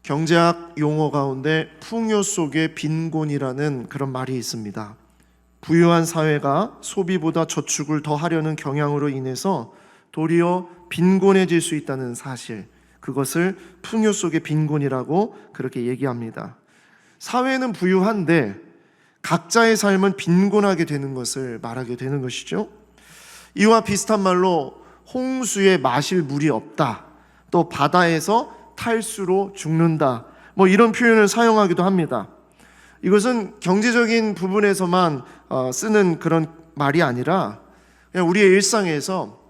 경제학 용어 가운데 풍요 속의 빈곤이라는 그런 말이 있습니다. 부유한 사회가 소비보다 저축을 더 하려는 경향으로 인해서 도리어 빈곤해질 수 있다는 사실, 그것을 풍요 속의 빈곤이라고 그렇게 얘기합니다. 사회는 부유한데 각자의 삶은 빈곤하게 되는 것을 말하게 되는 것이죠. 이와 비슷한 말로 홍수에 마실 물이 없다, 또 바다에서 탈수로 죽는다, 이런 표현을 사용하기도 합니다. 이것은 경제적인 부분에서만 쓰는 그런 말이 아니라 그냥 우리의 일상에서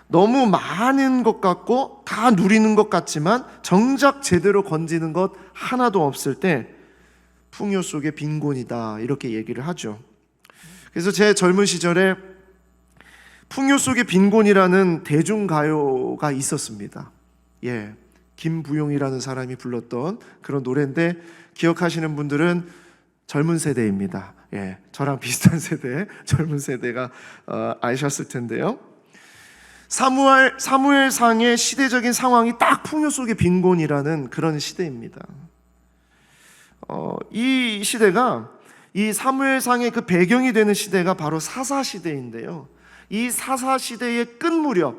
너무 많은 것 같고 다 누리는 것 같지만 정작 제대로 건지는 것 하나도 없을 때 풍요 속의 빈곤이다, 이렇게 얘기를 하죠. 그래서 제 젊은 시절에 풍요 속의 빈곤이라는 대중가요가 있었습니다. 김부용이라는 사람이 불렀던 그런 노래인데 기억하시는 분들은 젊은 세대입니다. 저랑 비슷한 세대, 젊은 세대가 아셨을 텐데요. 사무엘상의 시대적인 상황이 딱 풍요 속의 빈곤이라는 그런 시대입니다. 이 시대가, 이 사무엘상의 그 배경이 되는 시대가 바로 사사시대인데요. 이 사사시대의 끝 무렵,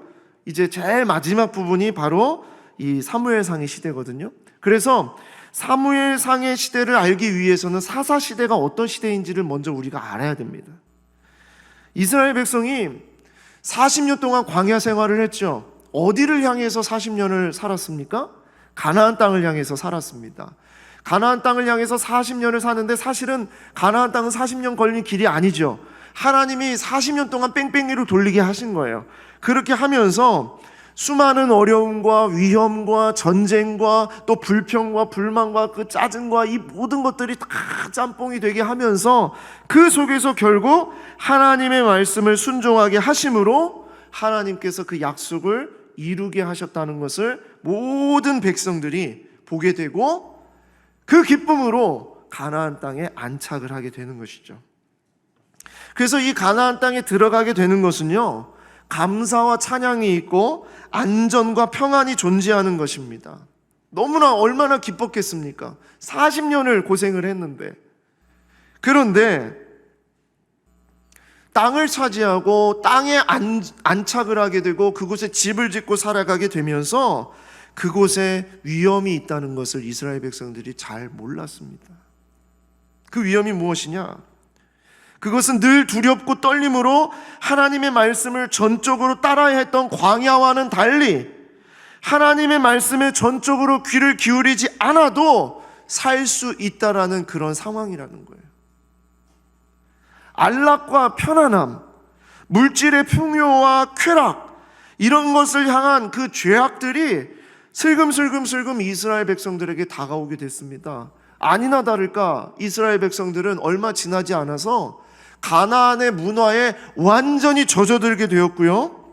이제 제일 마지막 부분이 바로 이 사무엘상의 시대거든요. 그래서 사무엘상의 시대를 알기 위해서는 사사시대가 어떤 시대인지를 먼저 우리가 알아야 됩니다. 이스라엘 백성이 40년 동안 광야 생활을 했죠. 어디를 향해서 40년을 살았습니까? 가나안 땅을 향해서 살았습니다. 가나안 땅을 향해서 40년을 사는데 사실은 가나안 땅은 40년 걸린 길이 아니죠. 하나님이 40년 동안 뺑뺑이로 돌리게 하신 거예요. 그렇게 하면서 수많은 어려움과 위험과 전쟁과 또 불평과 불만과 그 짜증과 이 모든 것들이 다 짬뽕이 되게 하면서 그 속에서 결국 하나님의 말씀을 순종하게 하심으로 하나님께서 그 약속을 이루게 하셨다는 것을 모든 백성들이 보게 되고 그 기쁨으로 가나안 땅에 안착을 하게 되는 것이죠. 그래서 이 가나안 땅에 들어가게 되는 것은요, 감사와 찬양이 있고 안전과 평안이 존재하는 것입니다. 너무나 얼마나 기뻤겠습니까? 40년을 고생을 했는데. 그런데 땅을 차지하고 땅에 안착을 하게 되고 그곳에 집을 짓고 살아가게 되면서 그곳에 위험이 있다는 것을 이스라엘 백성들이 잘 몰랐습니다. 그 위험이 무엇이냐? 그것은 늘 두렵고 떨림으로 하나님의 말씀을 전적으로 따라야 했던 광야와는 달리 하나님의 말씀에 전적으로 귀를 기울이지 않아도 살 수 있다라는 그런 상황이라는 거예요. 안락과 편안함, 물질의 풍요와 쾌락, 이런 것을 향한 그 죄악들이 슬금슬금 이스라엘 백성들에게 다가오게 됐습니다. 아니나 다를까 이스라엘 백성들은 얼마 지나지 않아서 가나안의 문화에 완전히 젖어들게 되었고요,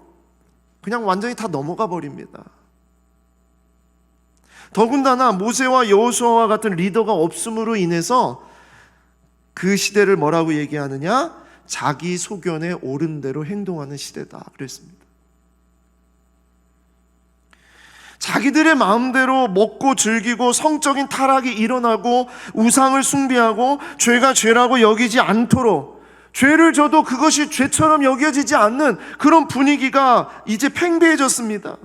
그냥 완전히 다 넘어가 버립니다. 더군다나 모세와 여호수아와 같은 리더가 없음으로 인해서 그 시대를 뭐라고 얘기하느냐? 자기 소견에 옳은 대로 행동하는 시대다 그랬습니다. 자기들의 마음대로 먹고 즐기고 성적인 타락이 일어나고 우상을 숭배하고 죄가 죄라고 여기지 않도록, 죄를 져도 그것이 죄처럼 여겨지지 않는 그런 분위기가 이제 팽배해졌습니다.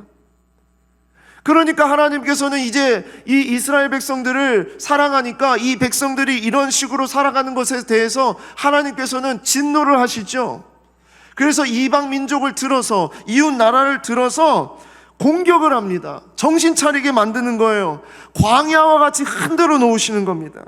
그러니까 하나님께서는 이제 이 이스라엘 백성들을 사랑하니까 이 백성들이 이런 식으로 살아가는 것에 대해서 하나님께서는 진노를 하시죠. 그래서 이방 민족을 들어서, 이웃 나라를 들어서 공격을 합니다. 정신 차리게 만드는 거예요. 광야와 같이 흔들어 놓으시는 겁니다.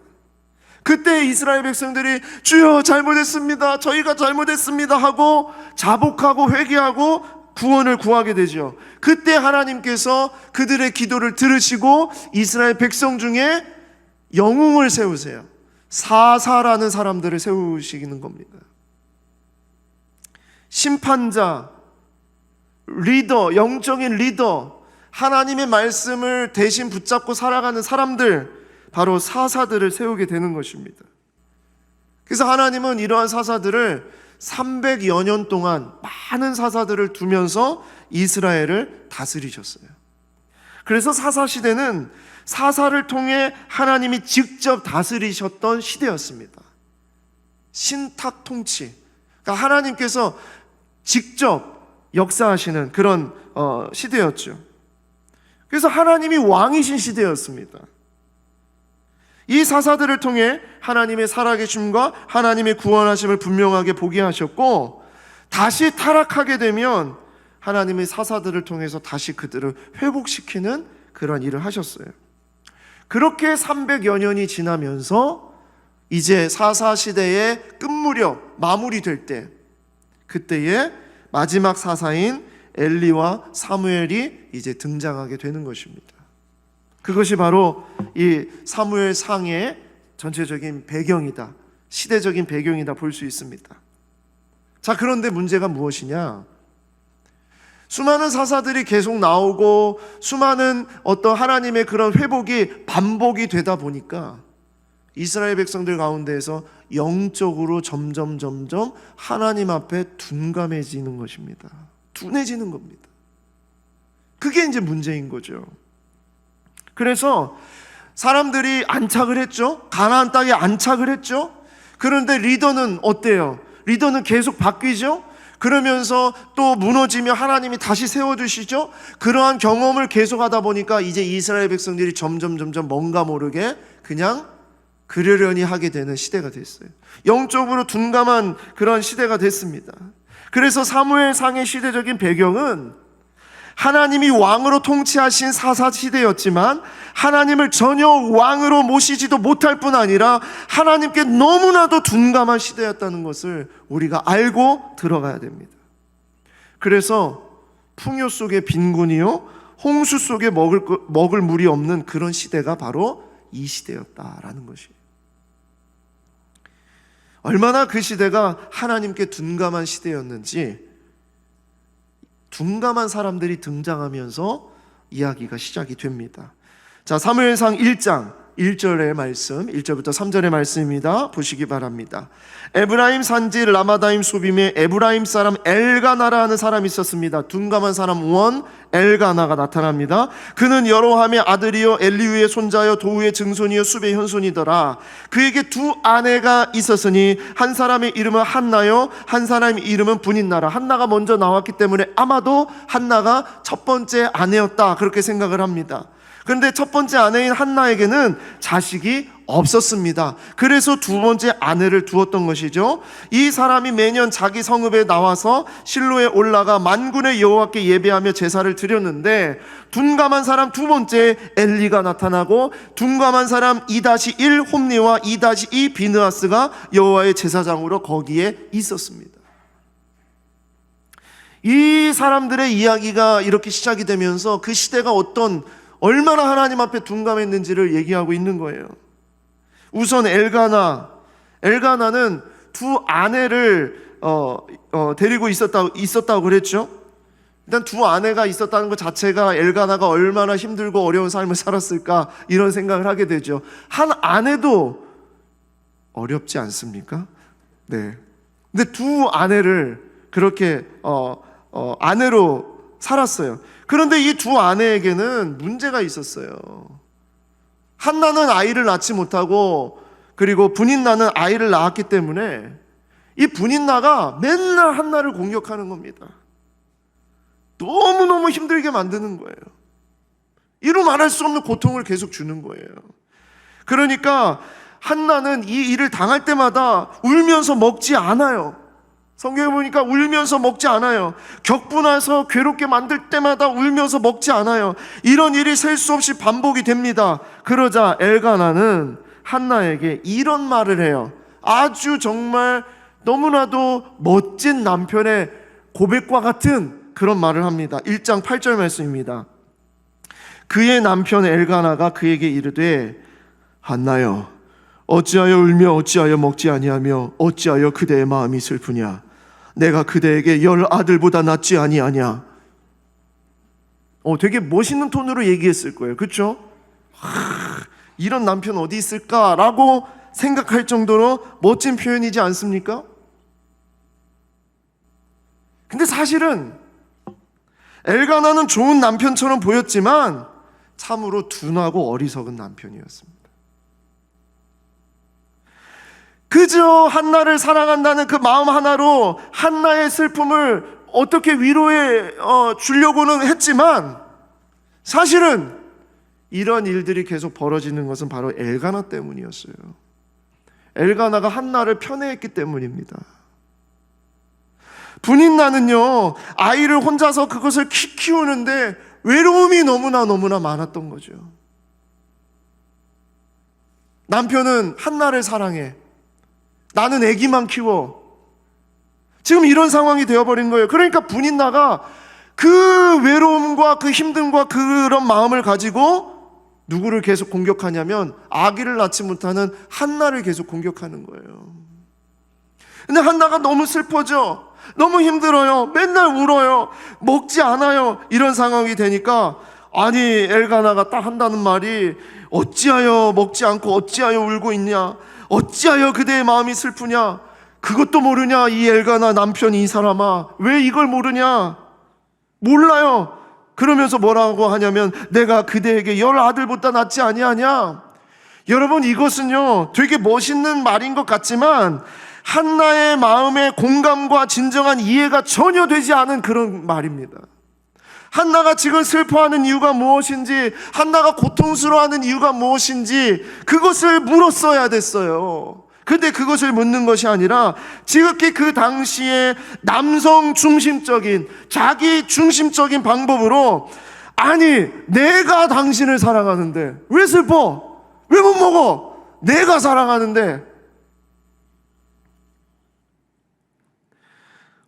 그때 이스라엘 백성들이 주여 잘못했습니다, 저희가 잘못했습니다 하고 자복하고 회개하고 구원을 구하게 되죠. 그때 하나님께서 그들의 기도를 들으시고 이스라엘 백성 중에 영웅을 세우세요. 사사라는 사람들을 세우시는 겁니다. 심판자, 리더, 영적인 리더, 하나님의 말씀을 대신 붙잡고 살아가는 사람들, 바로 사사들을 세우게 되는 것입니다. 그래서 하나님은 이러한 사사들을 300여 년 동안 많은 사사들을 두면서 이스라엘을 다스리셨어요. 그래서 사사시대는 사사를 통해 하나님이 직접 다스리셨던 시대였습니다. 신탁 통치, 그러니까 하나님께서 직접 역사하시는 그런 시대였죠. 그래서 하나님이 왕이신 시대였습니다. 이 사사들을 통해 하나님의 살아계심과 하나님의 구원하심을 분명하게 보게 하셨고, 다시 타락하게 되면 하나님의 사사들을 통해서 다시 그들을 회복시키는 그런 일을 하셨어요. 그렇게 300여 년이 지나면서 이제 사사시대의 끝무렵 마무리될 때, 그때에 마지막 사사인 엘리와 사무엘이 이제 등장하게 되는 것입니다. 그것이 바로 이 사무엘상의 전체적인 배경이다, 시대적인 배경이다 볼 수 있습니다. 자, 그런데 문제가 무엇이냐? 수많은 사사들이 계속 나오고 수많은 어떤 하나님의 그런 회복이 반복이 되다 보니까 이스라엘 백성들 가운데에서 영적으로 점점 하나님 앞에 둔감해지는 것입니다. 둔해지는 겁니다. 그게 이제 문제인 거죠. 그래서 사람들이 안착을 했죠. 가나안 땅에 안착을 했죠. 그런데 리더는 어때요? 리더는 계속 바뀌죠. 그러면서 또 무너지며 하나님이 다시 세워주시죠. 그러한 경험을 계속하다 보니까 이제 이스라엘 백성들이 점점 뭔가 모르게 그냥 그러려니 하게 되는 시대가 됐어요. 영적으로 둔감한 그런 시대가 됐습니다. 그래서 사무엘상의 시대적인 배경은 하나님이 왕으로 통치하신 사사시대였지만 하나님을 전혀 왕으로 모시지도 못할 뿐 아니라 하나님께 너무나도 둔감한 시대였다는 것을 우리가 알고 들어가야 됩니다. 그래서 풍요 속에 빈곤이요 홍수 속에 먹을 물이 없는 그런 시대가 바로 이 시대였다라는 것이에요. 얼마나 그 시대가 하나님께 둔감한 시대였는지 둔감한 사람들이 등장하면서 이야기가 시작이 됩니다. 자, 사무엘상 1장 1절의 말씀, 1절부터 3절의 말씀입니다. 보시기 바랍니다. 에브라임 산지 라마다임 소빔에 에브라임 사람 엘가나라 하는 사람이 있었습니다. 둔감한 사람 원 엘가나가 나타납니다. 그는 여로함의 아들이요 엘리후의 손자요 도후의 증손이요 숲의 현손이더라. 그에게 두 아내가 있었으니 한 사람의 이름은 한나요 한 사람의 이름은 분인나라. 한나가 먼저 나왔기 때문에 아마도 한나가 첫 번째 아내였다 그렇게 생각을 합니다. 그런데 첫 번째 아내인 한나에게는 자식이 없었습니다. 그래서 두 번째 아내를 두었던 것이죠. 이 사람이 매년 자기 성읍에 나와서 실로에 올라가 만군의 여호와께 예배하며 제사를 드렸는데 둔감한 사람 두 번째 엘리가 나타나고 둔감한 사람 2-1 홈리와 2-2 비느하스가 여호와의 제사장으로 거기에 있었습니다. 이 사람들의 이야기가 이렇게 시작이 되면서 그 시대가 얼마나 하나님 앞에 둔감했는지를 얘기하고 있는 거예요. 우선 엘가나는 두 아내를 데리고 있었다고 그랬죠. 일단 두 아내가 있었다는 것 자체가 엘가나가 얼마나 힘들고 어려운 삶을 살았을까 이런 생각을 하게 되죠. 한 아내도 어렵지 않습니까? 네. 근데 두 아내를 그렇게 아내로 살았어요. 그런데 이 두 아내에게는 문제가 있었어요. 한나는 아이를 낳지 못하고 그리고 분인나는 아이를 낳았기 때문에 이 분인나가 맨날 한나를 공격하는 겁니다. 너무너무 힘들게 만드는 거예요. 이루 말할 수 없는 고통을 계속 주는 거예요. 그러니까 한나는 이 일을 당할 때마다 울면서 먹지 않아요. 성경에 보니까 울면서 먹지 않아요. 격분해서 괴롭게 만들 때마다 울면서 먹지 않아요. 이런 일이 셀 수 없이 반복이 됩니다. 그러자 엘가나는 한나에게 이런 말을 해요. 아주 정말 너무나도 멋진 남편의 고백과 같은 그런 말을 합니다. 1장 8절 말씀입니다. 그의 남편 엘가나가 그에게 이르되 한나여 어찌하여 울며 어찌하여 먹지 아니하며 어찌하여 그대의 마음이 슬프냐. 내가 그대에게 10 아들보다 낫지 아니하냐. 되게 멋있는 톤으로 얘기했을 거예요. 그렇죠? 이런 남편 어디 있을까라고 생각할 정도로 멋진 표현이지 않습니까? 근데 사실은 엘가나는 좋은 남편처럼 보였지만 참으로 둔하고 어리석은 남편이었습니다. 그저 한나를 사랑한다는 그 마음 하나로 한나의 슬픔을 어떻게 위로해 주려고는 했지만, 사실은 이런 일들이 계속 벌어지는 것은 바로 엘가나 때문이었어요. 엘가나가 한나를 편애했기 때문입니다. 분인나는요, 아이를 혼자서 그것을 키우는데 외로움이 너무나 많았던 거죠. 남편은 한나를 사랑해. 나는 아기만 키워. 지금 이런 상황이 되어버린 거예요. 그러니까 분인나가 그 외로움과 그 힘듦과 그런 마음을 가지고 누구를 계속 공격하냐면 아기를 낳지 못하는 한나를 계속 공격하는 거예요. 근데 한나가 너무 슬퍼져. 너무 힘들어요. 맨날 울어요. 먹지 않아요. 이런 상황이 되니까, 아니, 엘가나가 딱 한다는 말이, 어찌하여 먹지 않고 어찌하여 울고 있냐, 어찌하여 그대의 마음이 슬프냐, 그것도 모르냐, 이 엘가나 남편이, 이 사람아, 왜 이걸 모르냐, 몰라요. 그러면서 뭐라고 하냐면, 내가 그대에게 10아들보다 낫지 아니하냐. 여러분, 이것은요 되게 멋있는 말인 것 같지만 한나의 마음의 공감과 진정한 이해가 전혀 되지 않은 그런 말입니다. 한나가 지금 슬퍼하는 이유가 무엇인지, 한나가 고통스러워하는 이유가 무엇인지 그것을 물었어야 됐어요. 근데 그것을 묻는 것이 아니라 지극히 그 당시에 남성 중심적인, 자기 중심적인 방법으로, 아니, 내가 당신을 사랑하는데 왜 슬퍼? 왜 못 먹어? 내가 사랑하는데.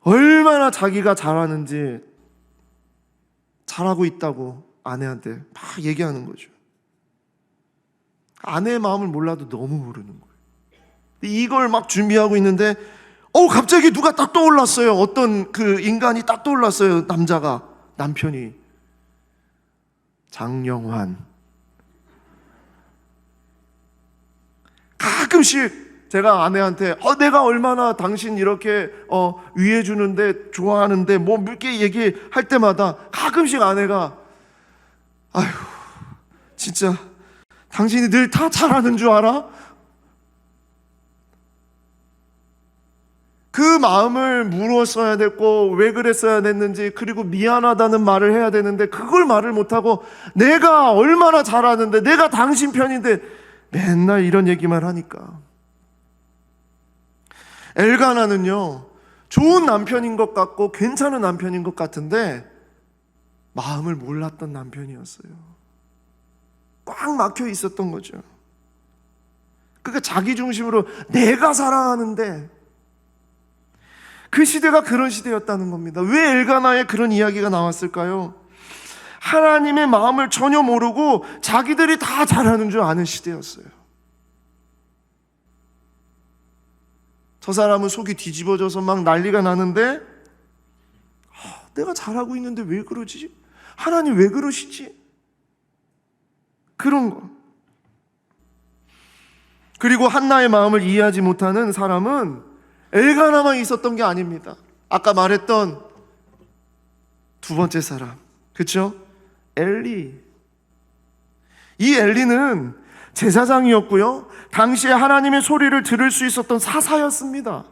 얼마나 자기가 잘하는지, 잘하고 있다고 아내한테 막 얘기하는 거죠. 아내의 마음을 몰라도 너무 모르는 거예요. 이걸 막 준비하고 있는데 갑자기 누가 딱 떠올랐어요. 어떤 그 인간이 딱 떠올랐어요. 남편이. 장영환. 가끔씩 제가 아내한테 내가 얼마나 당신 이렇게 위해 주는데, 좋아하는데 뭐 이렇게 얘기할 때마다 가끔씩 아내가, 아휴, 진짜 당신이 늘 다 잘하는 줄 알아? 그 마음을 물었어야 됐고, 왜 그랬어야 됐는지, 그리고 미안하다는 말을 해야 되는데 그걸 말을 못하고, 내가 얼마나 잘하는데, 내가 당신 편인데, 맨날 이런 얘기만 하니까. 엘가나는요, 좋은 남편인 것 같고 괜찮은 남편인 것 같은데 마음을 몰랐던 남편이었어요. 꽉 막혀 있었던 거죠. 그러니까 자기 중심으로 내가 사랑하는데, 그 시대가 그런 시대였다는 겁니다. 왜 엘가나의 그런 이야기가 나왔을까요? 하나님의 마음을 전혀 모르고 자기들이 다 잘하는 줄 아는 시대였어요. 저 사람은 속이 뒤집어져서 막 난리가 나는데, 내가 잘하고 있는데 왜 그러지? 하나님 왜 그러시지? 그런 거. 그리고 한나의 마음을 이해하지 못하는 사람은 엘가나만 있었던 게 아닙니다. 아까 말했던 두 번째 사람, 그렇죠? 엘리. 이 엘리는 제사장이었고요, 당시에 하나님의 소리를 들을 수 있었던 사사였습니다.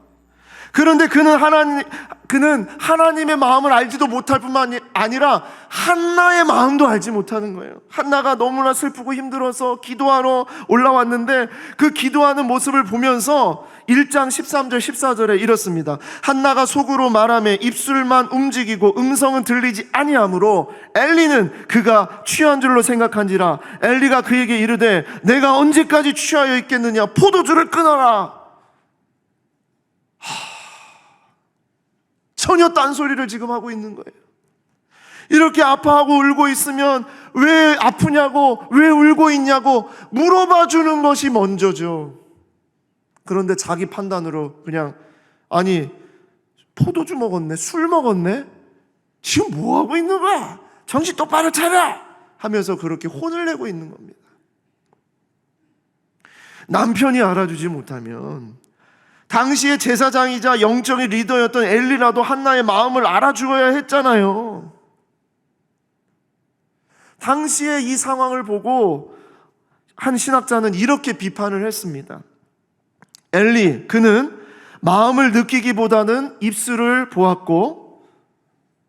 그런데 그는 하나님의 마음을 알지도 못할 뿐만 아니라 한나의 마음도 알지 못하는 거예요. 한나가 너무나 슬프고 힘들어서 기도하러 올라왔는데, 그 기도하는 모습을 보면서 1장 13절 14절에 이렇습니다. 한나가 속으로 말하며 입술만 움직이고 음성은 들리지 아니하므로 엘리는 그가 취한 줄로 생각한지라. 엘리가 그에게 이르되 내가 언제까지 취하여 있겠느냐, 포도주를 끊어라. 전혀 딴소리를 지금 하고 있는 거예요. 이렇게 아파하고 울고 있으면 왜 아프냐고, 왜 울고 있냐고 물어봐 주는 것이 먼저죠. 그런데 자기 판단으로 그냥, 아니, 포도주 먹었네, 술 먹었네, 지금 뭐 하고 있는 거야, 정신 똑바로 차려 하면서 그렇게 혼을 내고 있는 겁니다. 남편이 알아주지 못하면 당시의 제사장이자 영적인 리더였던 엘리라도 한나의 마음을 알아주어야 했잖아요. 당시에 이 상황을 보고 한 신학자는 이렇게 비판을 했습니다. 엘리, 그는 마음을 느끼기보다는 입술을 보았고,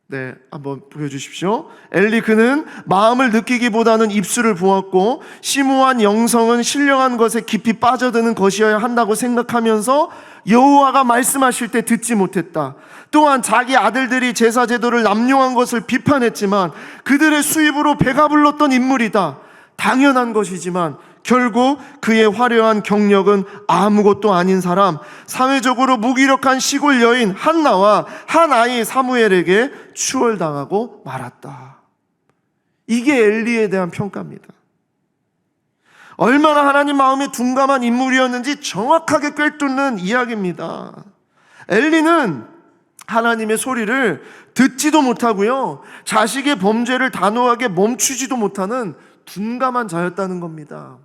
네, 한번 보여주십시오. 엘리, 그는 마음을 느끼기보다는 입술을 보았고 심오한 영성은 신령한 것에 깊이 빠져드는 것이어야 한다고 생각하면서 여호와가 말씀하실 때 듣지 못했다. 또한 자기 아들들이 제사 제도를 남용한 것을 비판했지만 그들의 수입으로 배가 불렀던 인물이다. 당연한 것이지만 결국 그의 화려한 경력은 아무것도 아닌 사람, 사회적으로 무기력한 시골 여인 한나와 한 아이 사무엘에게 추월당하고 말았다. 이게 엘리에 대한 평가입니다. 얼마나 하나님 마음에 둔감한 인물이었는지 정확하게 꿰뚫는 이야기입니다. 엘리는 하나님의 소리를 듣지도 못하고요, 자식의 범죄를 단호하게 멈추지도 못하는 둔감한 자였다는 겁니다.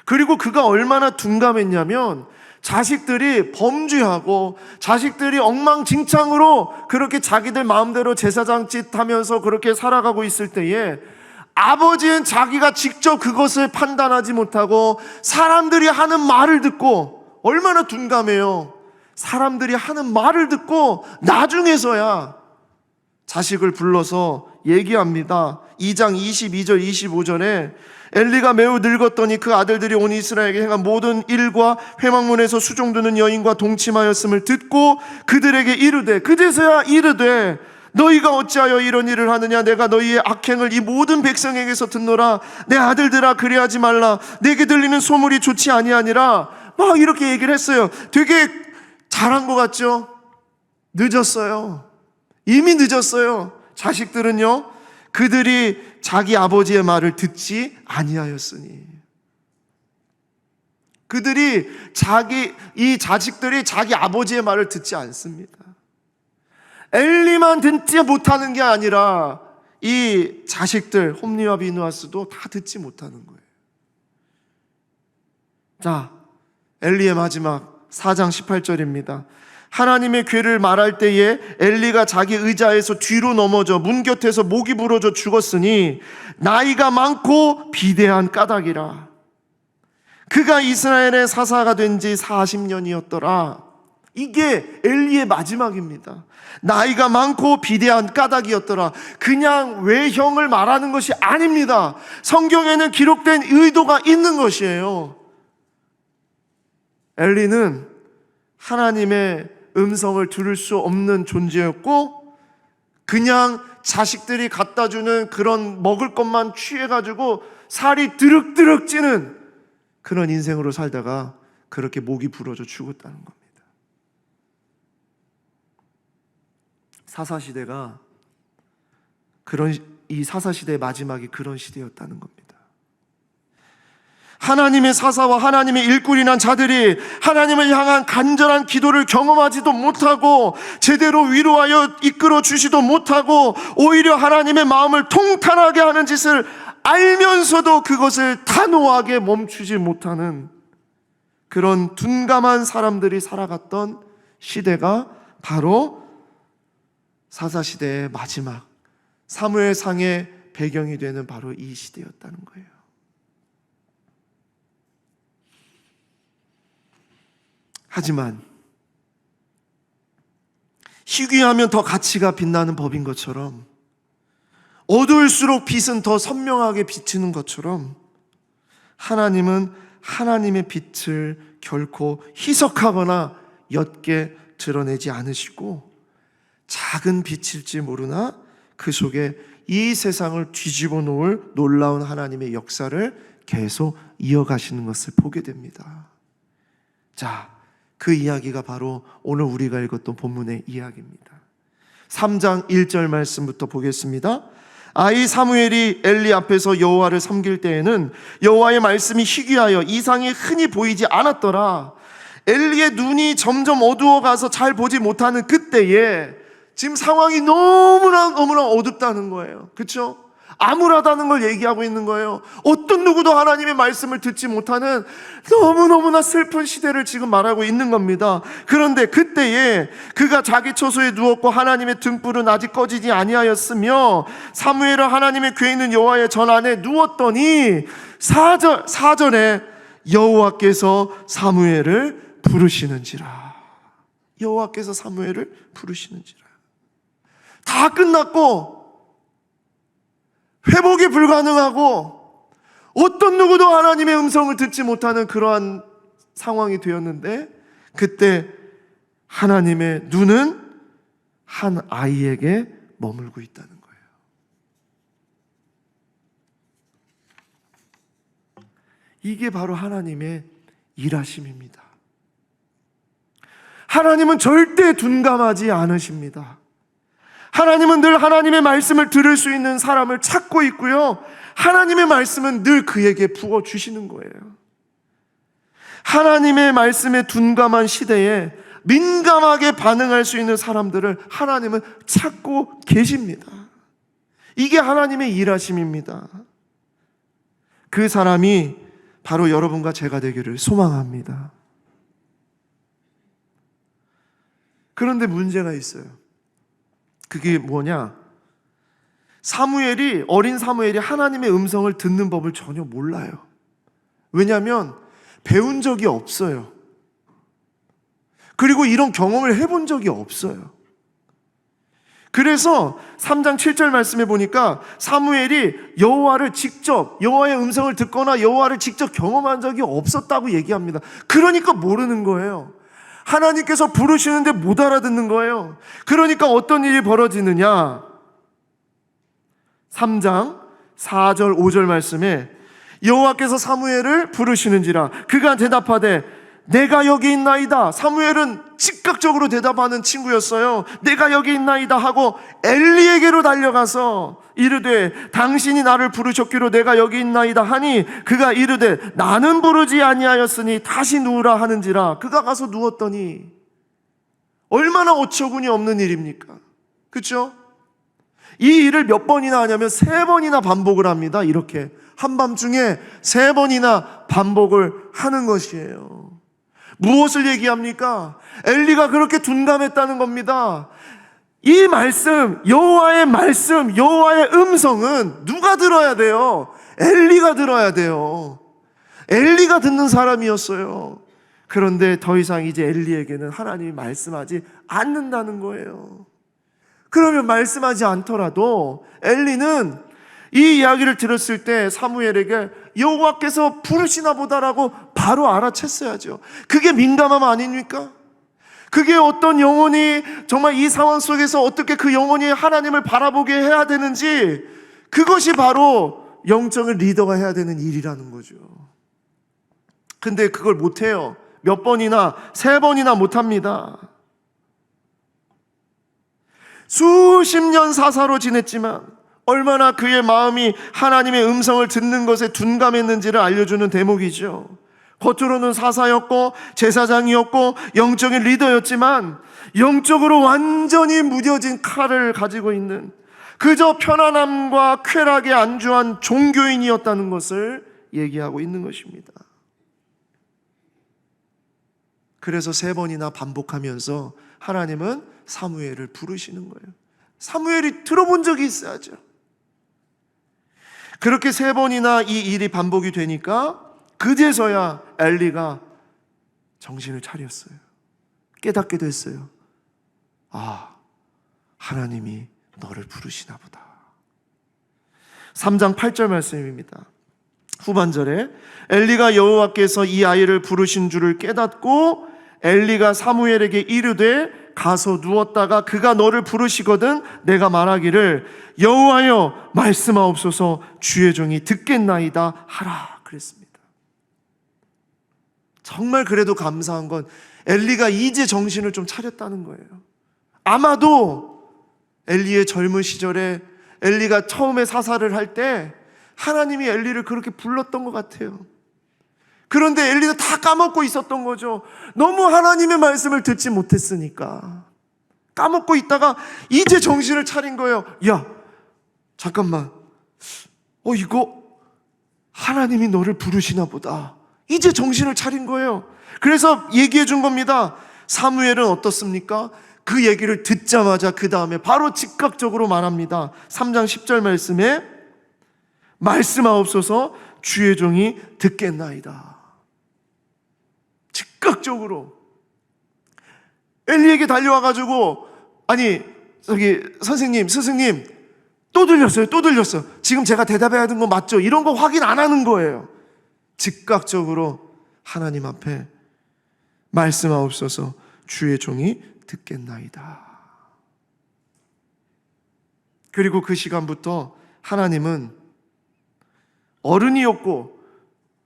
그리고 그가 얼마나 둔감했냐면 자식들이 범죄하고 자식들이 엉망진창으로 그렇게 자기들 마음대로 제사장짓 하면서 그렇게 살아가고 있을 때에 아버지는 자기가 직접 그것을 판단하지 못하고 사람들이 하는 말을 듣고, 얼마나 둔감해요. 사람들이 하는 말을 듣고 나중에서야 자식을 불러서 얘기합니다. 2장 22절 25절에 엘리가 매우 늙었더니 그 아들들이 온 이스라엘에게 행한 모든 일과 회막문에서 수종드는 여인과 동침하였음을 듣고 그들에게 이르되, 그제서야 이르되 너희가 어찌하여 이런 일을 하느냐? 내가 너희의 악행을 이 모든 백성에게서 듣노라. 내 아들들아, 그리하지 말라. 내게 들리는 소문이 좋지 아니하니라. 막 이렇게 얘기를 했어요. 되게 잘한 것 같죠? 늦었어요. 이미 늦었어요. 자식들은요, 그들이 자기 아버지의 말을 듣지 아니하였으니, 이 자식들이 자기 아버지의 말을 듣지 않습니다. 엘리만 듣지 못하는 게 아니라 이 자식들 홈리와 비누아스도 다 듣지 못하는 거예요. 자, 엘리의 마지막 4장 18절입니다. 하나님의 괴를 말할 때에 엘리가 자기 의자에서 뒤로 넘어져 문 곁에서 목이 부러져 죽었으니 나이가 많고 비대한 까닭이라. 그가 이스라엘의 사사가 된 지 40년이었더라. 이게 엘리의 마지막입니다. 나이가 많고 비대한 까닭이었더라. 그냥 외형을 말하는 것이 아닙니다. 성경에는 기록된 의도가 있는 것이에요. 엘리는 하나님의 음성을 들을 수 없는 존재였고, 그냥 자식들이 갖다 주는 그런 먹을 것만 취해가지고 살이 드륵드륵 찌는 그런 인생으로 살다가 그렇게 목이 부러져 죽었다는 겁니다. 사사시대가 이 사사시대의 마지막이 그런 시대였다는 겁니다. 하나님의 사사와 하나님의 일꾼이 난 자들이 하나님을 향한 간절한 기도를 경험하지도 못하고 제대로 위로하여 이끌어 주시도 못하고 오히려 하나님의 마음을 통탄하게 하는 짓을 알면서도 그것을 단호하게 멈추지 못하는 그런 둔감한 사람들이 살아갔던 시대가 바로 사사시대의 마지막, 사무엘상의 배경이 되는 바로 이 시대였다는 거예요. 하지만 희귀하면 더 가치가 빛나는 법인 것처럼, 어두울수록 빛은 더 선명하게 비치는 것처럼, 하나님은 하나님의 빛을 결코 희석하거나 옅게 드러내지 않으시고, 작은 빛일지 모르나 그 속에 이 세상을 뒤집어 놓을 놀라운 하나님의 역사를 계속 이어가시는 것을 보게 됩니다. 자, 그 이야기가 바로 오늘 우리가 읽었던 본문의 이야기입니다. 3장 1절 말씀부터 보겠습니다. 아이 사무엘이 엘리 앞에서 여호와를 섬길 때에는 여호와의 말씀이 희귀하여 이상이 흔히 보이지 않았더라. 엘리의 눈이 점점 어두워가서 잘 보지 못하는 그때에 지금 상황이 너무나 어둡다는 거예요. 그렇죠? 암울하다는 걸 얘기하고 있는 거예요. 어떤 누구도 하나님의 말씀을 듣지 못하는 너무너무나 슬픈 시대를 지금 말하고 있는 겁니다. 그런데 그때에 그가 자기 처소에 누웠고 하나님의 등불은 아직 꺼지지 아니하였으며 사무엘은 하나님의 궤 있는 여호와의 전 안에 누웠더니 4절에 여호와께서 사무엘을 부르시는지라. 여호와께서 사무엘을 부르시는지라. 다 끝났고 회복이 불가능하고 어떤 누구도 하나님의 음성을 듣지 못하는 그러한 상황이 되었는데, 그때 하나님의 눈은 한 아이에게 머물고 있다는 거예요. 이게 바로 하나님의 일하심입니다. 하나님은 절대 둔감하지 않으십니다. 하나님은 늘 하나님의 말씀을 들을 수 있는 사람을 찾고 있고요, 하나님의 말씀은 늘 그에게 부어주시는 거예요. 하나님의 말씀에 둔감한 시대에 민감하게 반응할 수 있는 사람들을 하나님은 찾고 계십니다. 이게 하나님의 일하심입니다. 그 사람이 바로 여러분과 제가 되기를 소망합니다. 그런데 문제가 있어요. 그게 뭐냐? 어린 사무엘이 하나님의 음성을 듣는 법을 전혀 몰라요. 왜냐하면 배운 적이 없어요. 그리고 이런 경험을 해본 적이 없어요. 그래서 3장 7절 말씀에 보니까 사무엘이 여호와의 음성을 듣거나 여호와를 직접 경험한 적이 없었다고 얘기합니다. 그러니까 모르는 거예요. 하나님께서 부르시는데 못 알아듣는 거예요. 그러니까 어떤 일이 벌어지느냐? 3장 4절 5절 말씀에 여호와께서 사무엘을 부르시는지라. 그가 대답하되 내가 여기 있나이다. 사무엘은 즉각적으로 대답하는 친구였어요. 내가 여기 있나이다 하고 엘리에게로 달려가서 이르되 당신이 나를 부르셨기로 내가 여기 있나이다 하니 그가 이르되 나는 부르지 아니하였으니 다시 누우라 하는지라. 그가 가서 누웠더니 얼마나 어처구니 없는 일입니까? 그렇죠? 이 일을 몇 번이나 하냐면 3번이나 반복을 합니다. 이렇게 한밤중에 3번이나 반복을 하는 것이에요. 무엇을 얘기합니까? 엘리가 그렇게 둔감했다는 겁니다. 이 말씀, 여호와의 음성은 누가 들어야 돼요? 엘리가 들어야 돼요. 엘리가 듣는 사람이었어요. 그런데 더 이상 이제 엘리에게는 하나님이 말씀하지 않는다는 거예요. 그러면 말씀하지 않더라도 엘리는 이 이야기를 들었을 때 사무엘에게 여호와께서 부르시나 보다라고 바로 알아챘어야죠. 그게 민감함 아닙니까? 그게 어떤 영혼이 정말 이 상황 속에서 어떻게 그 영혼이 하나님을 바라보게 해야 되는지, 그것이 바로 영적인 리더가 해야 되는 일이라는 거죠. 근데 그걸 못해요. 몇 번이나 3번이나 못합니다. 수십 년 사사로 지냈지만 얼마나 그의 마음이 하나님의 음성을 듣는 것에 둔감했는지를 알려주는 대목이죠. 겉으로는 사사였고 제사장이었고 영적인 리더였지만 영적으로 완전히 무뎌진 칼을 가지고 있는, 그저 편안함과 쾌락에 안주한 종교인이었다는 것을 얘기하고 있는 것입니다. 그래서 3번이나 반복하면서 하나님은 사무엘을 부르시는 거예요. 사무엘이 들어본 적이 있어야죠. 그렇게 3번이나 이 일이 반복이 되니까 그제서야 엘리가 정신을 차렸어요. 깨닫게 됐어요. 아, 하나님이 너를 부르시나 보다. 3장 8절 말씀입니다. 후반절에 엘리가 여호와께서 이 아이를 부르신 줄을 깨닫고 엘리가 사무엘에게 이르되 가서 누웠다가 그가 너를 부르시거든 내가 말하기를 여호와여 말씀하옵소서 주의 종이 듣겠나이다 하라 그랬습니다. 정말 그래도 감사한 건 엘리가 이제 정신을 좀 차렸다는 거예요. 아마도 엘리의 젊은 시절에 엘리가 처음에 사사를 할 때 하나님이 엘리를 그렇게 불렀던 것 같아요. 그런데 엘리는 다 까먹고 있었던 거죠. 너무 하나님의 말씀을 듣지 못했으니까 까먹고 있다가 이제 정신을 차린 거예요. 야, 잠깐만, 이거 하나님이 너를 부르시나 보다. 이제 정신을 차린 거예요. 그래서 얘기해 준 겁니다. 사무엘은 어떻습니까? 그 얘기를 듣자마자 그 다음에 바로 즉각적으로 말합니다. 3장 10절 말씀에 말씀하옵소서 주의 종이 듣겠나이다. 즉각적으로 엘리에게 달려와가지고 아니 선생님 스승님 또 들렸어요. 지금 제가 대답해야 하는 거 맞죠? 이런 거 확인 안 하는 거예요. 즉각적으로 하나님 앞에 말씀하옵소서 주의 종이 듣겠나이다. 그리고 그 시간부터 하나님은 어른이었고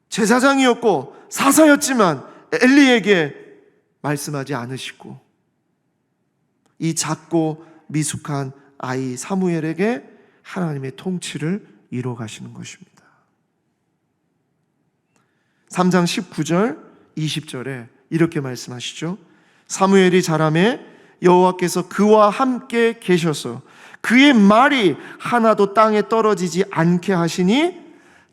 제사장이었고 사사였지만 엘리에게 말씀하지 않으시고 이 작고 미숙한 아이 사무엘에게 하나님의 통치를 이뤄 가시는 것입니다. 3장 19절 20절에 이렇게 말씀하시죠. 사무엘이 자라매 여호와께서 그와 함께 계셔서 그의 말이 하나도 땅에 떨어지지 않게 하시니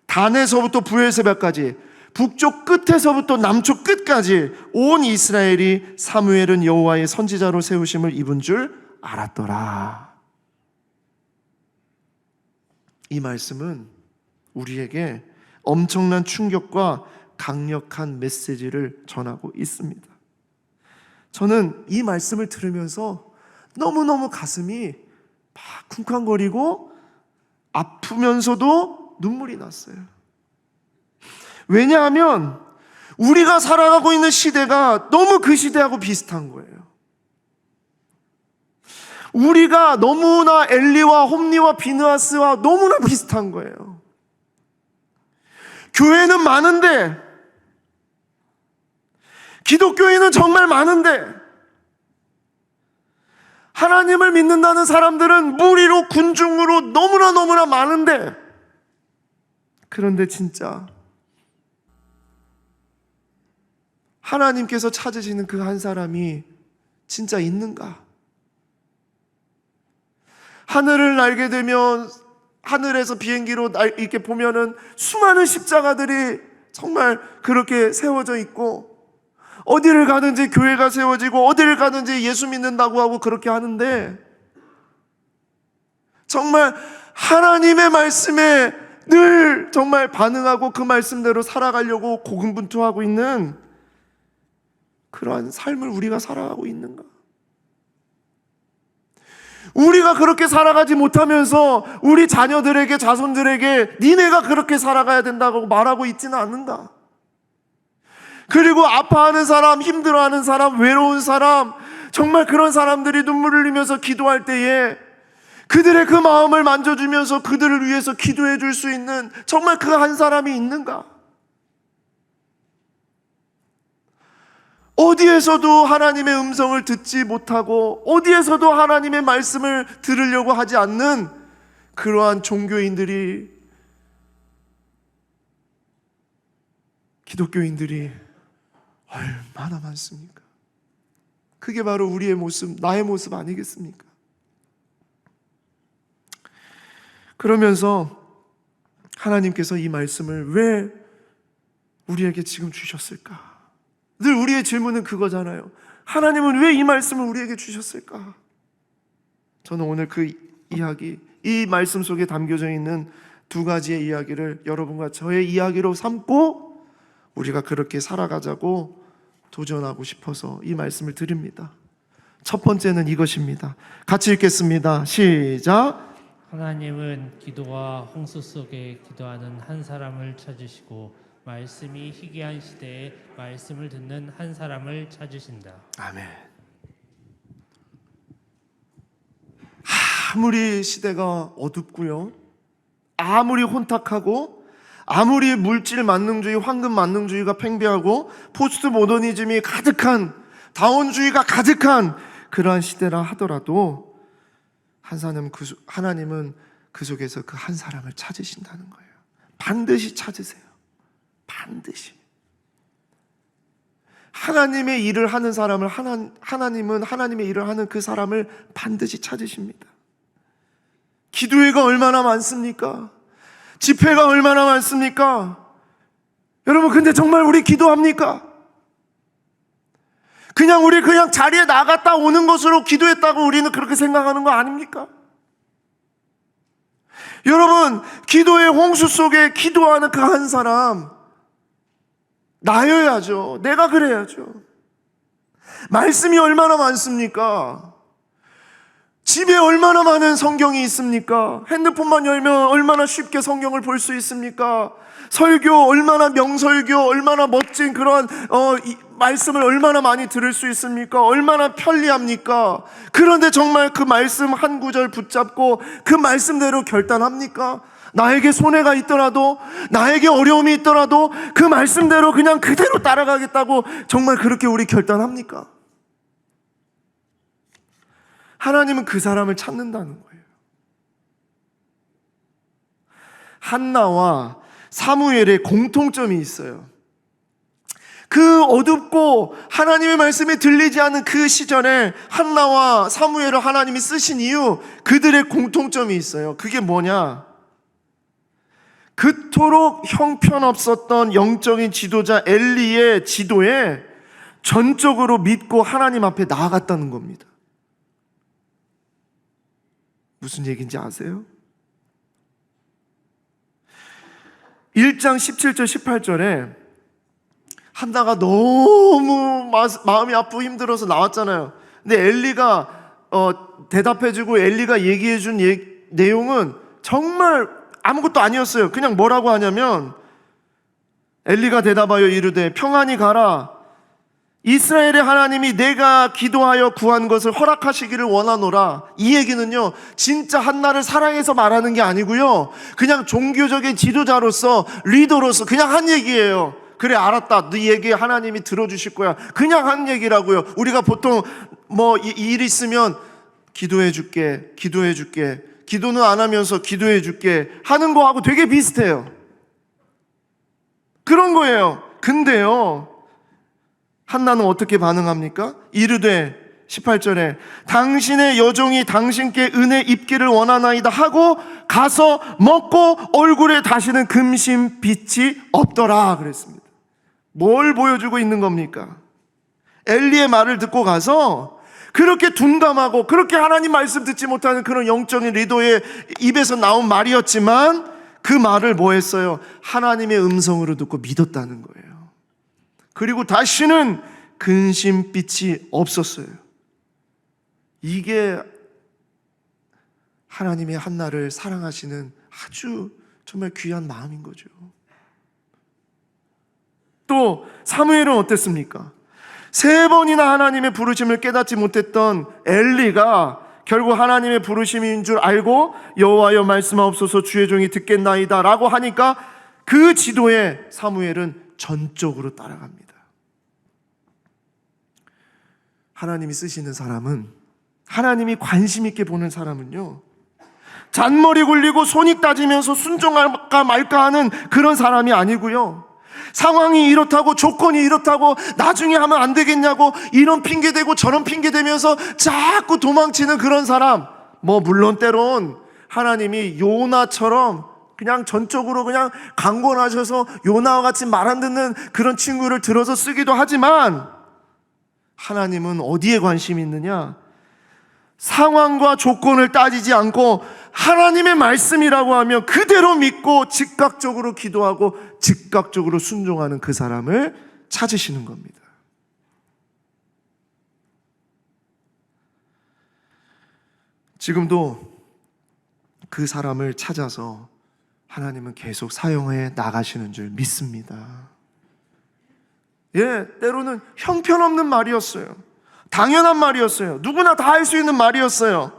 단에서부터 브엘세바까지 북쪽 끝에서부터 남쪽 끝까지 온 이스라엘이 사무엘은 여호와의 선지자로 세우심을 입은 줄 알았더라. 이 말씀은 우리에게 엄청난 충격과 강력한 메시지를 전하고 있습니다. 저는 이 말씀을 들으면서 너무너무 가슴이 막 쿵쾅거리고 아프면서도 눈물이 났어요. 왜냐하면 우리가 살아가고 있는 시대가 너무 그 시대하고 비슷한 거예요. 우리가 너무나 엘리와 홈리와 비느하스와 너무나 비슷한 거예요. 교회는 많은데, 기독교인은 정말 많은데, 하나님을 믿는다는 사람들은 무리로 군중으로 너무나 많은데, 그런데 진짜 하나님께서 찾으시는 그 한 사람이 진짜 있는가? 하늘을 날게 되면 하늘에서 비행기로 이렇게 보면은 수많은 십자가들이 정말 그렇게 세워져 있고, 어디를 가든지 교회가 세워지고 어디를 가든지 예수 믿는다고 하고 그렇게 하는데, 정말 하나님의 말씀에 늘 정말 반응하고 그 말씀대로 살아가려고 고군분투하고 있는 그러한 삶을 우리가 살아가고 있는가? 우리가 그렇게 살아가지 못하면서 우리 자녀들에게, 자손들에게 니네가 그렇게 살아가야 된다고 말하고 있지는 않는가? 그리고 아파하는 사람, 힘들어하는 사람, 외로운 사람, 정말 그런 사람들이 눈물을 흘리면서 기도할 때에 그들의 그 마음을 만져주면서 그들을 위해서 기도해 줄 수 있는 정말 그 한 사람이 있는가? 어디에서도 하나님의 음성을 듣지 못하고 어디에서도 하나님의 말씀을 들으려고 하지 않는 그러한 종교인들이, 기독교인들이 얼마나 많습니까? 그게 바로 우리의 모습, 나의 모습 아니겠습니까? 그러면서 하나님께서 이 말씀을 왜 우리에게 지금 주셨을까? 늘 우리의 질문은 그거잖아요. 하나님은 왜 이 말씀을 우리에게 주셨을까? 저는 오늘 그 이야기, 이 말씀 속에 담겨져 있는 두 가지의 이야기를 여러분과 저의 이야기로 삼고 우리가 그렇게 살아가자고 도전하고 싶어서 이 말씀을 드립니다. 첫 번째는 이것입니다. 같이 읽겠습니다. 시작. 하나님은 기도와 홍수 속에 기도하는 한 사람을 찾으시고 말씀이 희귀한 시대에 말씀을 듣는 한 사람을 찾으신다. 아멘. 아무리 시대가 어둡고요, 아무리 혼탁하고, 아무리 물질 만능주의, 황금 만능주의가 팽배하고 포스트 모더니즘이 가득한, 다원주의가 가득한 그러한 시대라 하더라도 하나님은 그 속에서 그 한 사람을 찾으신다는 거예요. 반드시 찾으세요. 반드시. 하나님의 일을 하는 사람을 하나님은 하나님의 일을 하는 그 사람을 반드시 찾으십니다. 기도회가 얼마나 많습니까? 집회가 얼마나 많습니까? 여러분, 근데 정말 우리 기도합니까? 우리 그냥 자리에 나갔다 오는 것으로 기도했다고 우리는 그렇게 생각하는 거 아닙니까? 여러분, 기도의 홍수 속에 기도하는 그 한 사람, 나여야죠. 내가 그래야죠. 말씀이 얼마나 많습니까? 집에 얼마나 많은 성경이 있습니까? 핸드폰만 열면 얼마나 쉽게 성경을 볼 수 있습니까? 설교 얼마나 명설교, 얼마나 멋진 그런 말씀을 얼마나 많이 들을 수 있습니까? 얼마나 편리합니까? 그런데 정말 그 말씀 한 구절 붙잡고 그 말씀대로 결단합니까? 나에게 손해가 있더라도, 나에게 어려움이 있더라도 그 말씀대로 그냥 그대로 따라가겠다고 정말 그렇게 우리 결단합니까? 하나님은 그 사람을 찾는다는 거예요. 한나와 사무엘의 공통점이 있어요. 그 어둡고 하나님의 말씀이 들리지 않는 그 시절에 한나와 사무엘을 하나님이 쓰신 이유, 그들의 공통점이 있어요. 그게 뭐냐? 그토록 형편없었던 영적인 지도자 엘리의 지도에 전적으로 믿고 하나님 앞에 나아갔다는 겁니다. 무슨 얘기인지 아세요? 1장 17절 18절에 한나가 너무 마음이 아프고 힘들어서 나왔잖아요. 근데 엘리가 대답해주고 엘리가 얘기해준 내용은 정말 아무것도 아니었어요. 그냥 뭐라고 하냐면, 엘리가 대답하여 이르되 평안히 가라. 이스라엘의 하나님이 내가 기도하여 구한 것을 허락하시기를 원하노라. 이 얘기는요, 진짜 한나를 사랑해서 말하는 게 아니고요, 그냥 종교적인 지도자로서, 리더로서 그냥 한 얘기예요. 그래, 알았다. 네 얘기 하나님이 들어주실 거야. 그냥 한 얘기라고요. 우리가 보통 일 있으면 기도해 줄게, 기도해 줄게, 기도는 안 하면서 기도해 줄게 하는 거하고 되게 비슷해요. 그런 거예요. 근데요, 한나는 어떻게 반응합니까? 이르되 18절에 당신의 여종이 당신께 은혜 입기를 원하나이다 하고 가서 먹고 얼굴에 다시는 금신 빛이 없더라 그랬습니다. 뭘 보여주고 있는 겁니까? 엘리의 말을 듣고 가서 그렇게 둔감하고 그렇게 하나님 말씀 듣지 못하는 그런 영적인 리더의 입에서 나온 말이었지만 그 말을 뭐 했어요? 하나님의 음성으로 듣고 믿었다는 거예요. 그리고 다시는 근심빛이 없었어요. 이게 하나님의 한나를 사랑하시는 아주 정말 귀한 마음인 거죠. 또 사무엘은 어땠습니까? 3번이나 하나님의 부르심을 깨닫지 못했던 엘리가 결국 하나님의 부르심인 줄 알고 여호와여 말씀하옵소서 주의 종이 듣겠나이다 라고 하니까 그 지도에 사무엘은 전적으로 따라갑니다. 하나님이 쓰시는 사람은, 하나님이 관심 있게 보는 사람은요, 잔머리 굴리고 손익 따지면서 순종할까 말까 하는 그런 사람이 아니고요, 상황이 이렇다고 조건이 이렇다고 나중에 하면 안 되겠냐고 이런 핑계 대고 저런 핑계 대면서 자꾸 도망치는 그런 사람, 물론 때론 하나님이 요나처럼 그냥 전적으로 그냥 강권하셔서 요나와 같이 말 안 듣는 그런 친구를 들어서 쓰기도 하지만, 하나님은 어디에 관심이 있느냐? 상황과 조건을 따지지 않고 하나님의 말씀이라고 하면 그대로 믿고 즉각적으로 기도하고 즉각적으로 순종하는 그 사람을 찾으시는 겁니다. 지금도 그 사람을 찾아서 하나님은 계속 사용해 나가시는 줄 믿습니다. 때로는 형편없는 말이었어요. 당연한 말이었어요. 누구나 다 할 수 있는 말이었어요.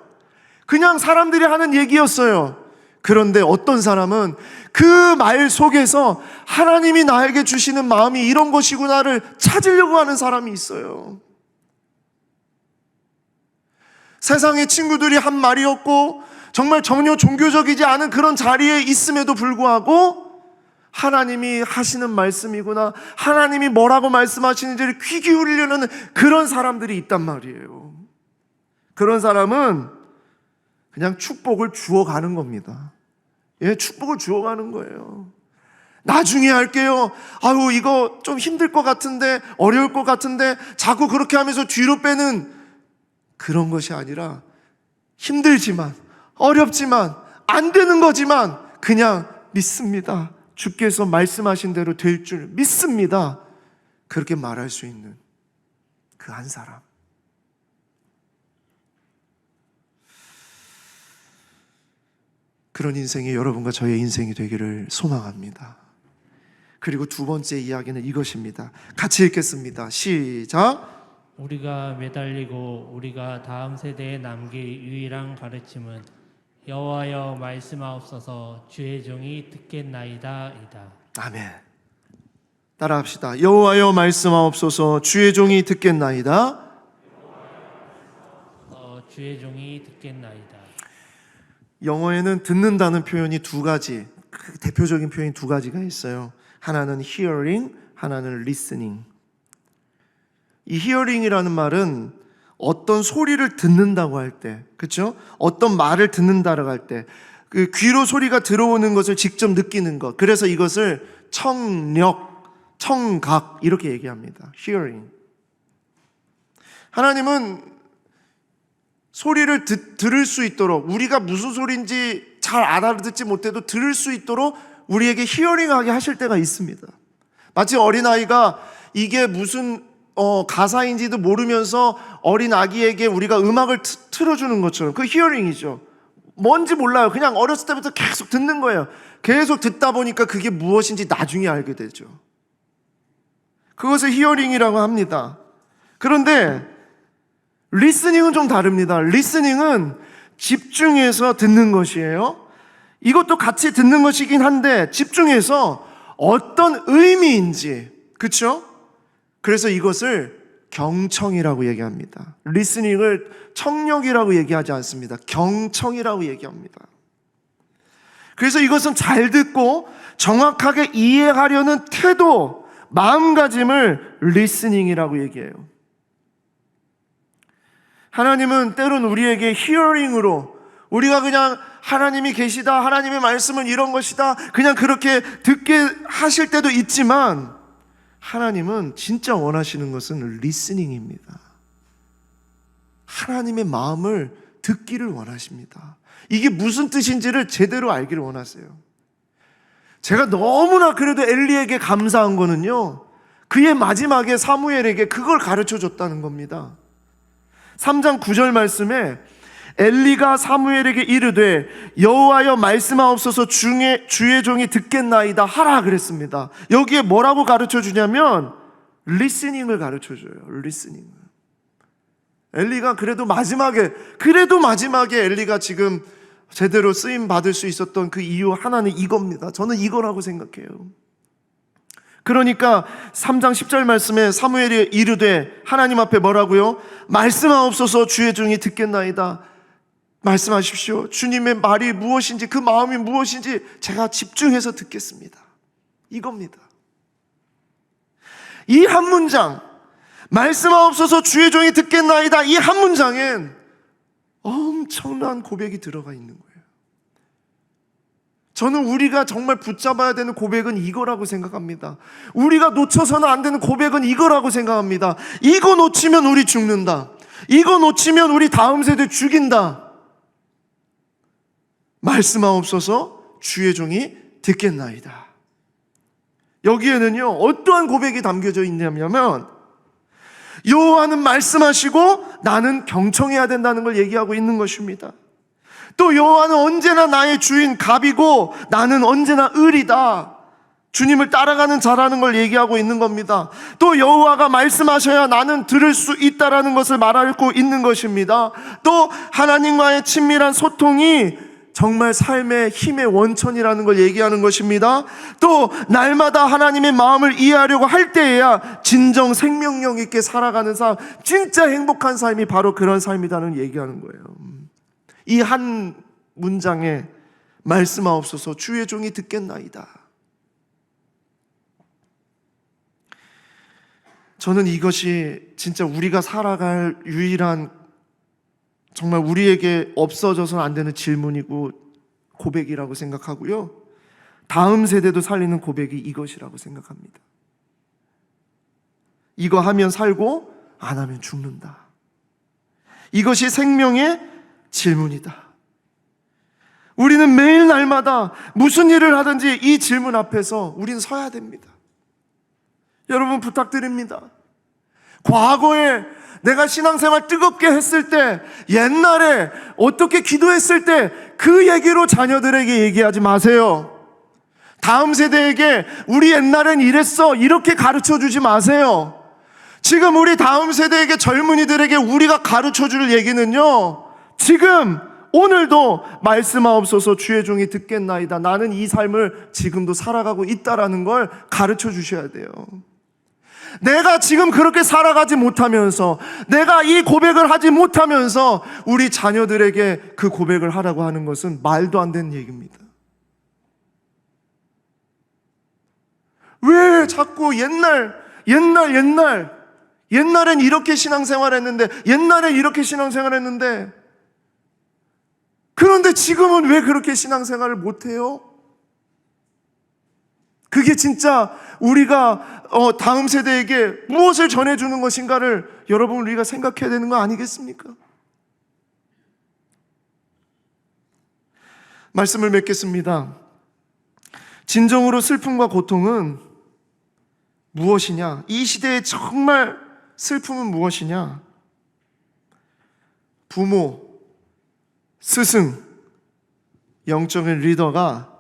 그냥 사람들이 하는 얘기였어요. 그런데 어떤 사람은 그 말 속에서 하나님이 나에게 주시는 마음이 이런 것이구나를 찾으려고 하는 사람이 있어요. 세상의 친구들이 한 말이었고 정말 전혀 종교적이지 않은 그런 자리에 있음에도 불구하고 하나님이 하시는 말씀이구나, 하나님이 뭐라고 말씀하시는지를 귀 기울이려는 그런 사람들이 있단 말이에요. 그런 사람은 그냥 축복을 주어가는 겁니다. 축복을 주어가는 거예요. 나중에 할게요. 아유, 이거 좀 힘들 것 같은데, 어려울 것 같은데, 자꾸 그렇게 하면서 뒤로 빼는 그런 것이 아니라, 힘들지만, 어렵지만, 안 되는 거지만, 그냥 믿습니다. 주께서 말씀하신 대로 될 줄 믿습니다. 그렇게 말할 수 있는 그 한 사람. 그런 인생이 여러분과 저의 인생이 되기를 소망합니다. 그리고 두 번째 이야기는 이것입니다. 같이 읽겠습니다. 시작. 우리가 매달리고 우리가 다음 세대에 남길 유일한 가르침은 여호와여 말씀하옵소서 주의 종이 듣겠나이다 이다. 아멘. 따라합시다. 여호와여 말씀하옵소서 주의 종이 듣겠나이다. 주의 종이 듣겠나이다. 영어에는 듣는다는 표현이 두 가지, 대표적인 표현이 두 가지가 있어요. 하나는 hearing, 하나는 listening. 이 hearing이라는 말은 어떤 소리를 듣는다고 할 때, 그렇죠? 어떤 말을 듣는다라고 할 때, 그 귀로 소리가 들어오는 것을 직접 느끼는 것. 그래서 이것을 청력, 청각 이렇게 얘기합니다. hearing. 하나님은 소리를 들을 수 있도록, 우리가 무슨 소리인지 잘 알아듣지 못해도 들을 수 있도록 우리에게 히어링하게 하실 때가 있습니다. 마치 어린아이가 이게 무슨 가사인지도 모르면서 어린 아기에게 우리가 음악을 틀어주는 것처럼, 그 히어링이죠. 뭔지 몰라요. 그냥 어렸을 때부터 계속 듣는 거예요. 계속 듣다 보니까 그게 무엇인지 나중에 알게 되죠. 그것을 히어링이라고 합니다. 그런데 리스닝은 좀 다릅니다. 리스닝은 집중해서 듣는 것이에요. 이것도 같이 듣는 것이긴 한데 집중해서 어떤 의미인지, 그렇죠? 그래서 이것을 경청이라고 얘기합니다. 리스닝을 청력이라고 얘기하지 않습니다. 경청이라고 얘기합니다. 그래서 이것은 잘 듣고 정확하게 이해하려는 태도, 마음가짐을 리스닝이라고 얘기해요. 하나님은 때론 우리에게 히어링으로, 우리가 그냥 하나님이 계시다, 하나님의 말씀은 이런 것이다, 그냥 그렇게 듣게 하실 때도 있지만 하나님은 진짜 원하시는 것은 리스닝입니다. 하나님의 마음을 듣기를 원하십니다. 이게 무슨 뜻인지를 제대로 알기를 원하세요. 제가 너무나 그래도 엘리에게 감사한 거는요, 그의 마지막에 사무엘에게 그걸 가르쳐 줬다는 겁니다. 3장 9절 말씀에 엘리가 사무엘에게 이르되 여호와여 말씀하옵소서 주의 종이 듣겠나이다 하라 그랬습니다. 여기에 뭐라고 가르쳐 주냐면 리스닝을 가르쳐 줘요. 리스닝을. 엘리가 그래도 마지막에 엘리가 지금 제대로 쓰임 받을 수 있었던 그 이유 하나는 이겁니다. 저는 이거라고 생각해요. 그러니까 3장 10절 말씀에 사무엘이 이르되 하나님 앞에 뭐라고요? 말씀하옵소서 주의 종이 듣겠나이다. 말씀하십시오. 주님의 말이 무엇인지, 그 마음이 무엇인지 제가 집중해서 듣겠습니다. 이겁니다. 이 한 문장, 말씀하옵소서 주의 종이 듣겠나이다, 이 한 문장엔 엄청난 고백이 들어가 있는 거예요. 저는 우리가 정말 붙잡아야 되는 고백은 이거라고 생각합니다. 우리가 놓쳐서는 안 되는 고백은 이거라고 생각합니다. 이거 놓치면 우리 죽는다. 이거 놓치면 우리 다음 세대 죽인다. 말씀하옵소서 주의 종이 듣겠나이다. 여기에는요 어떠한 고백이 담겨져 있냐면 여호와는 말씀하시고 나는 경청해야 된다는 걸 얘기하고 있는 것입니다. 또 여호와는 언제나 나의 주인 갑이고 나는 언제나 을이다. 주님을 따라가는 자라는 걸 얘기하고 있는 겁니다. 또 여호와가 말씀하셔야 나는 들을 수 있다라는 것을 말하고 있는 것입니다. 또 하나님과의 친밀한 소통이 정말 삶의 힘의 원천이라는 걸 얘기하는 것입니다. 또 날마다 하나님의 마음을 이해하려고 할 때에야 진정 생명력 있게 살아가는 삶, 진짜 행복한 삶이 바로 그런 삶이라는 얘기하는 거예요. 이 한 문장에 말씀하옵소서 주의 종이 듣겠나이다. 저는 이것이 진짜 우리가 살아갈 유일한, 정말 우리에게 없어져서는 안 되는 질문이고 고백이라고 생각하고요. 다음 세대도 살리는 고백이 이것이라고 생각합니다. 이거 하면 살고 안 하면 죽는다. 이것이 생명의 질문이다. 우리는 매일 날마다 무슨 일을 하든지 이 질문 앞에서 우리는 서야 됩니다. 여러분 부탁드립니다. 과거에 내가 신앙생활 뜨겁게 했을 때, 옛날에 어떻게 기도했을 때 그 얘기로 자녀들에게 얘기하지 마세요. 다음 세대에게 우리 옛날엔 이랬어 이렇게 가르쳐 주지 마세요. 지금 우리 다음 세대에게, 젊은이들에게 우리가 가르쳐 줄 얘기는요, 지금 오늘도 말씀하옵소서 주의 종이 듣겠나이다. 나는 이 삶을 지금도 살아가고 있다라는 걸 가르쳐 주셔야 돼요. 내가 지금 그렇게 살아가지 못하면서, 내가 이 고백을 하지 못하면서 우리 자녀들에게 그 고백을 하라고 하는 것은 말도 안 되는 얘기입니다. 왜 자꾸 옛날엔 이렇게 신앙생활 했는데, 옛날엔 이렇게 신앙생활 했는데, 그런데 지금은 왜 그렇게 신앙생활을 못해요? 그게 진짜 우리가 다음 세대에게 무엇을 전해주는 것인가를 여러분 우리가 생각해야 되는 거 아니겠습니까? 말씀을 맺겠습니다. 진정으로 슬픔과 고통은 무엇이냐? 이 시대의 정말 슬픔은 무엇이냐? 부모, 스승, 영적인 리더가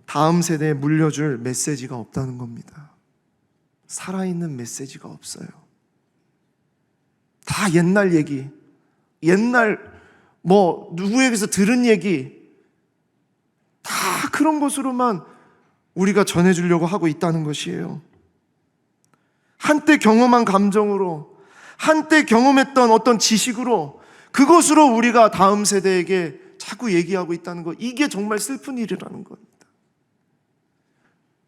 다음 세대에 물려줄 메시지가 없다는 겁니다. 살아있는 메시지가 없어요. 다 옛날 얘기, 옛날 누구에게서 들은 얘기, 다 그런 것으로만 우리가 전해주려고 하고 있다는 것이에요. 한때 경험한 감정으로, 한때 경험했던 어떤 지식으로, 그것으로 우리가 다음 세대에게 자꾸 얘기하고 있다는 것, 이게 정말 슬픈 일이라는 겁니다.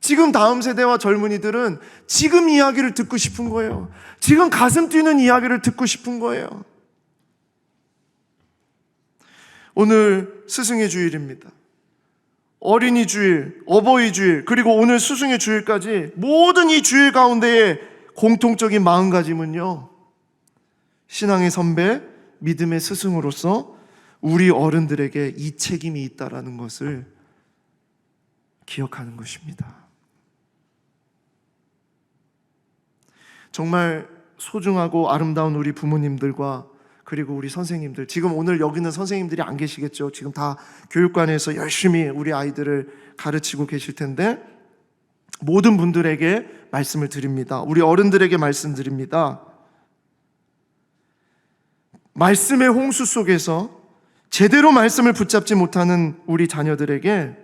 지금 다음 세대와 젊은이들은 지금 이야기를 듣고 싶은 거예요. 지금 가슴 뛰는 이야기를 듣고 싶은 거예요. 오늘 스승의 주일입니다. 어린이 주일, 어버이 주일, 그리고 오늘 스승의 주일까지 모든 이 주일 가운데에 공통적인 마음가짐은요, 신앙의 선배, 믿음의 스승으로서 우리 어른들에게 이 책임이 있다라는 것을 기억하는 것입니다. 정말 소중하고 아름다운 우리 부모님들과 그리고 우리 선생님들, 지금 오늘 여기 있는 선생님들이 안 계시겠죠. 지금 다 교육관에서 열심히 우리 아이들을 가르치고 계실 텐데, 모든 분들에게 말씀을 드립니다. 우리 어른들에게 말씀드립니다. 말씀의 홍수 속에서 제대로 말씀을 붙잡지 못하는 우리 자녀들에게,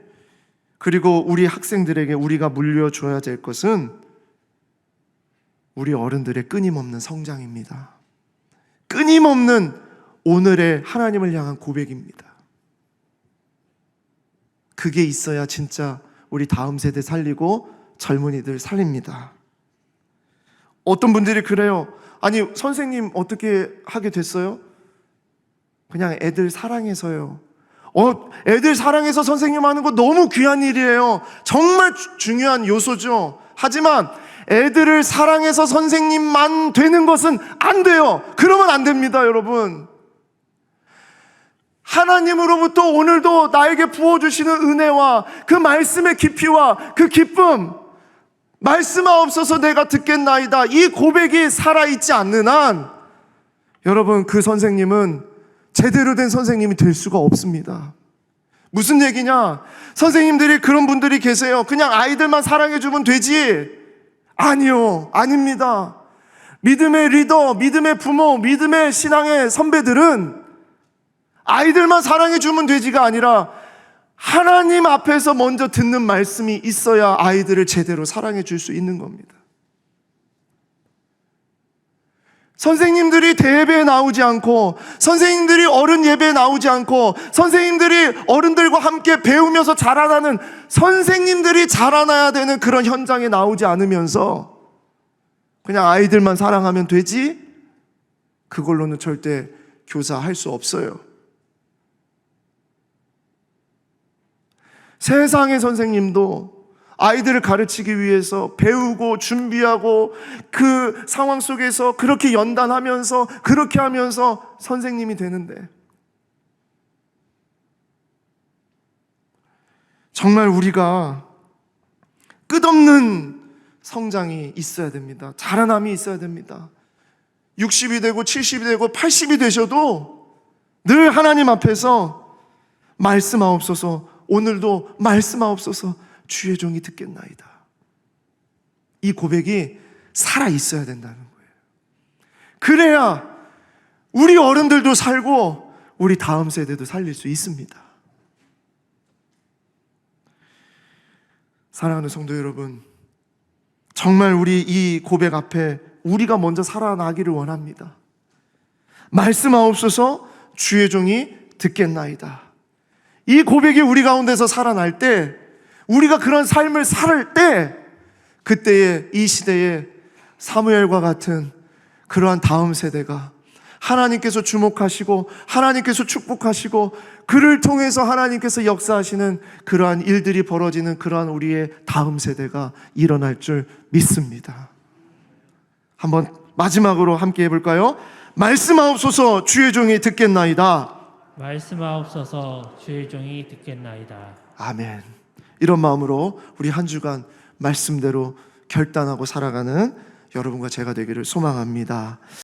그리고 우리 학생들에게 우리가 물려줘야 될 것은 우리 어른들의 끊임없는 성장입니다. 끊임없는 오늘의 하나님을 향한 고백입니다. 그게 있어야 진짜 우리 다음 세대 살리고 젊은이들 살립니다. 어떤 분들이 그래요. 아니, 선생님 어떻게 하게 됐어요? 그냥 애들 사랑해서요. 애들 사랑해서 선생님 하는 거 너무 귀한 일이에요. 정말 중요한 요소죠. 하지만 애들을 사랑해서 선생님만 되는 것은 안 돼요. 그러면 안 됩니다, 여러분. 하나님으로부터 오늘도 나에게 부어주시는 은혜와 그 말씀의 깊이와 그 기쁨, 말씀하옵소서 내가 듣겠나이다, 이 고백이 살아있지 않는 한 여러분, 그 선생님은 제대로 된 선생님이 될 수가 없습니다. 무슨 얘기냐? 선생님들이 그런 분들이 계세요. 그냥 아이들만 사랑해주면 되지. 아니요, 아닙니다. 믿음의 리더, 믿음의 부모, 믿음의 신앙의 선배들은 아이들만 사랑해주면 되지가 아니라 하나님 앞에서 먼저 듣는 말씀이 있어야 아이들을 제대로 사랑해줄 수 있는 겁니다. 선생님들이 대예배에 나오지 않고, 선생님들이 어른 예배에 나오지 않고, 선생님들이 어른들과 함께 배우면서 자라나는, 선생님들이 자라나야 되는 그런 현장에 나오지 않으면서 그냥 아이들만 사랑하면 되지, 그걸로는 절대 교사할 수 없어요. 세상의 선생님도 아이들을 가르치기 위해서 배우고 준비하고 그 상황 속에서 그렇게 연단하면서 그렇게 하면서 선생님이 되는데, 정말 우리가 끝없는 성장이 있어야 됩니다. 자라남이 있어야 됩니다. 60이 되고 70이 되고 80이 되셔도 늘 하나님 앞에서 말씀하옵소서, 오늘도 말씀하옵소서, 주의 종이 듣겠나이다. 이 고백이 살아 있어야 된다는 거예요. 그래야 우리 어른들도 살고 우리 다음 세대도 살릴 수 있습니다. 사랑하는 성도 여러분, 정말 우리 이 고백 앞에 우리가 먼저 살아나기를 원합니다. 말씀하옵소서, 주의 종이 듣겠나이다. 이 고백이 우리 가운데서 살아날 때, 우리가 그런 삶을 살 때, 그때에 이 시대에 사무엘과 같은 그러한 다음 세대가 하나님께서 주목하시고 하나님께서 축복하시고 그를 통해서 하나님께서 역사하시는 그러한 일들이 벌어지는 그러한 우리의 다음 세대가 일어날 줄 믿습니다. 한번 마지막으로 함께 해볼까요? 말씀하옵소서, 주의 종이 듣겠나이다. 말씀하옵소서, 주의 종이 듣겠나이다. 아멘. 이런 마음으로 우리 한 주간 말씀대로 결단하고 살아가는 여러분과 제가 되기를 소망합니다.